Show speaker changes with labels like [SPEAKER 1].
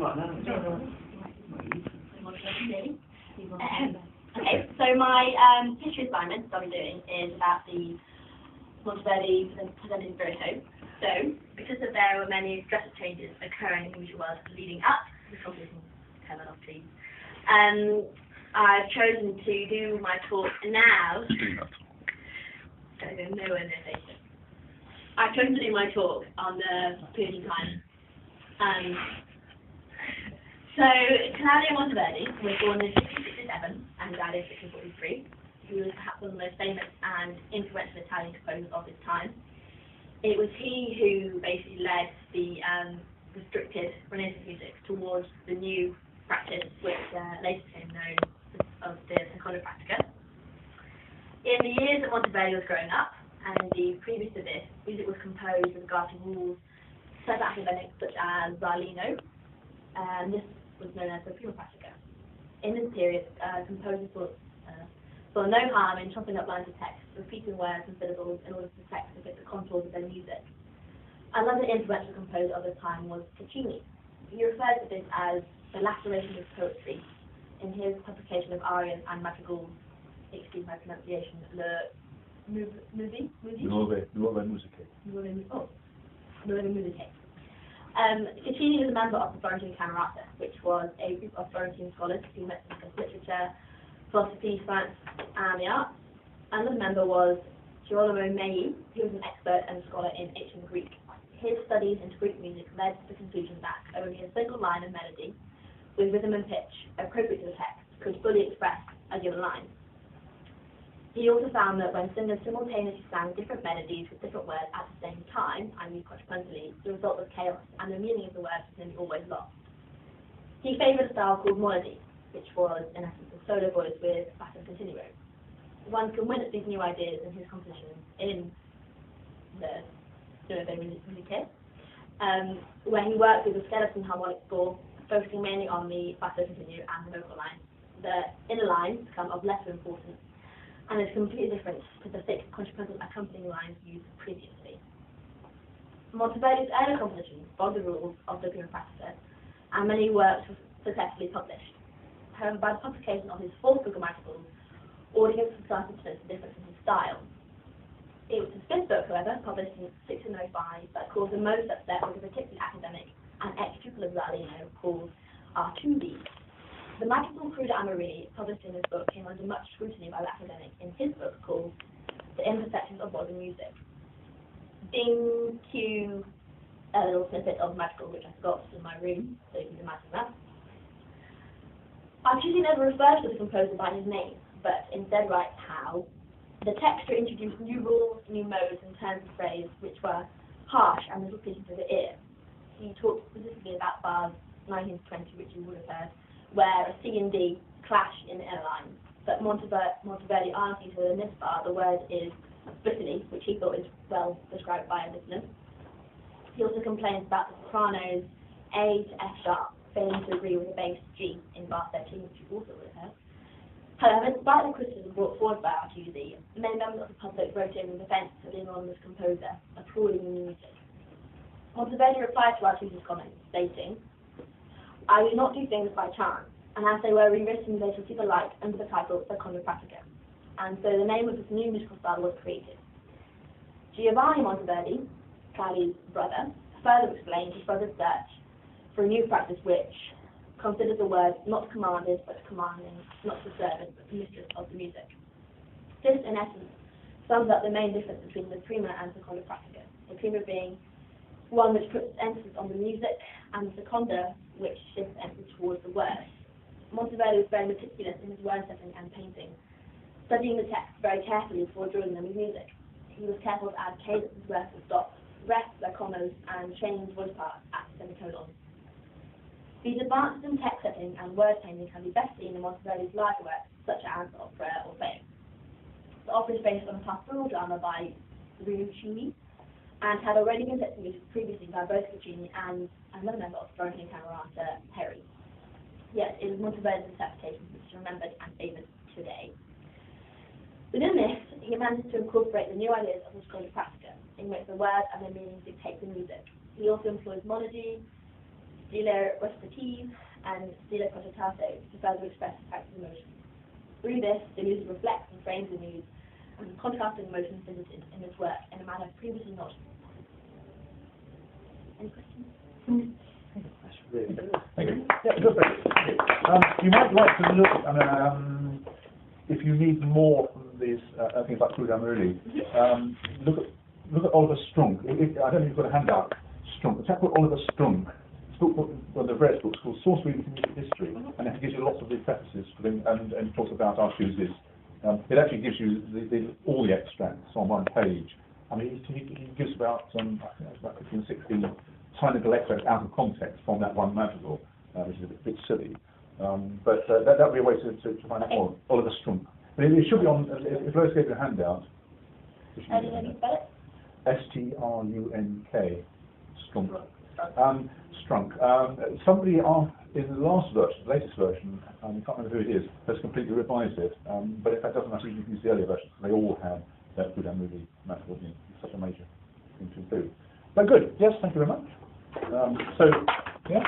[SPEAKER 1] Okay, so my history assignment that I'm doing is about the Monteverdi presented Virgo. So, because there were many drastic changes occurring in the music world leading up to the competition, I've chosen to do my talk now. I've chosen to do my talk on the period of time. So, Claudio Monteverdi was born in 1667 and died in 1643. He was perhaps one of the most famous and influential Italian composers of his time. It was he who basically led the restricted Renaissance music towards the new practice, which later became known as the Seconda Pratica. In the years that Monteverdi was growing up, and indeed previous to this, music was composed with regard to rules set by academics such as Zarlino, and this was known as the Prima Pratica. In this period, composers saw no harm in chopping up lines of text, repeating words and syllables in order for the text to fit the contours of their music. Another influential composer of the time was Puccini. He referred to this as the laceration of poetry in his publication of arias and madrigals, excuse my pronunciation, Nuove Musiche. Puccini was a member of the Florentine Camerata, which was a group of Florentine scholars who met to discuss literature, philosophy, science, and the arts. Another member was Girolamo Mai, who was an expert and scholar in ancient Greek. His studies into Greek music led to the conclusion that only a single line of melody, with rhythm and pitch appropriate to the text, could fully express a given line. He also found that when singers simultaneously sang different melodies with different words at the same time, i.e. contrapuntally, the result was chaos, and the meaning of the words was nearly always lost. He favoured a style called monody, which was, in essence, a solo voice with basso continuo. One can witness these new ideas in his compositions in the Nuove Musiche, where he worked with a skeleton harmonic score, focusing mainly on the basso continuo and the vocal line. The inner lines become of lesser importance, and is completely different to the thick contrapuntal accompanying lines used previously. Monteverdi's early compositions followed the rules of the Prima Pratica, and many works were successfully published. However, by the publication of his fourth book of madrigals, audience started to notice the difference in his style. It was his fifth book, however, published in 1605, that caused the most upset with a particularly academic and ex-pupil of Zarlino called Artusi. The madrigal Cruda Amorini, published in this book, came under much scrutiny by the academic in his book called The Imperfections of Modern Music. Being cue a little snippet of madrigal, which I forgot in my room, so you can imagine that. Artusi never refers to the composer by his name, but instead writes how the texture introduced new rules, new modes, and turns of phrase which were harsh and little pleasing to the ear. He talked specifically about bars 19 to 20, which you would have heard, where a C and D clash in the inner lines. But Monteverdi argues that in this bar the word is splittily, which he thought is well described by a listener. He also complains about the sopranos A to F sharp failing to agree with the bass G in bar 13, which you also would have heard. However, despite the criticism brought forward by Artusi, many members of the public wrote in defence of the anonymous composer, applauding the new music. Monteverdi replied to Artusi's comments, stating, "I do not do things by chance, and as they were rewritten, they shall see the light under the title Seconda Pratica." And so the name of this new musical style was created. Giovanni Monteverdi, Claudio's brother, further explained his brother's search for a new practice which considers the word not commanded but commanding, not the servant but the mistress of the music. This, in essence, sums up the main difference between the Prima and Seconda Pratica. The Prima being one which puts emphasis on the music, and the Seconda which shifts emphasis towards the words. Monteverdi was very meticulous in his word setting and painting, studying the text very carefully before drawing them with music. He was careful to add cadences where to stop, rests where commas, and change voice parts at semicolons. These advances in text setting and word painting can be best seen in Monteverdi's larger works, such as the opera Orfeo. The opera is based on a pastoral drama by Rinuccini, and had already been set to music previously by both Puccini and another member of the Florentine Camerata, Peri. Yet it is Monteverdi's interpretation which is remembered and favoured today. Within this, he managed to incorporate the new ideas of the Seconda Pratica, in which the words and their meanings dictate the music. He also employs monody, stile recitative, and stile cogitato to further express the character's emotions. Through this, the music reflects and frames the news and the contrasting emotions visited in this work in a manner previously not. Any questions?
[SPEAKER 2] That's really good.
[SPEAKER 3] Thank you. Yeah, good. You might like to look, if you need more from these things like Claude Amouli, look at Oliver Strunk. I don't know if you've got a handout. Strunk. The chap called Oliver Strunk. One of the various books called Source Reading from Music History, and it gives you lots of the prefaces for them, and talks about our chooses. It actually gives you all the extracts on one page. I mean, he gives about I think it's about 15, 16 tiny little extracts out of context from that one madrigal, which is a bit silly. But that would be a way to find out more. Oliver Strunk. But it should be on. If Lois gave you a handout.
[SPEAKER 1] How do you spell it?
[SPEAKER 3] S-T-R-U-N-K. Strunk. Strunk. Somebody in the last version, the latest version, I can't remember who it is, has completely revised it. But if that doesn't matter, you can use the earlier version. They all have that Claude Amouli madrigal. It's such a major thing to include. But good. Yes, thank you very much. So, yeah.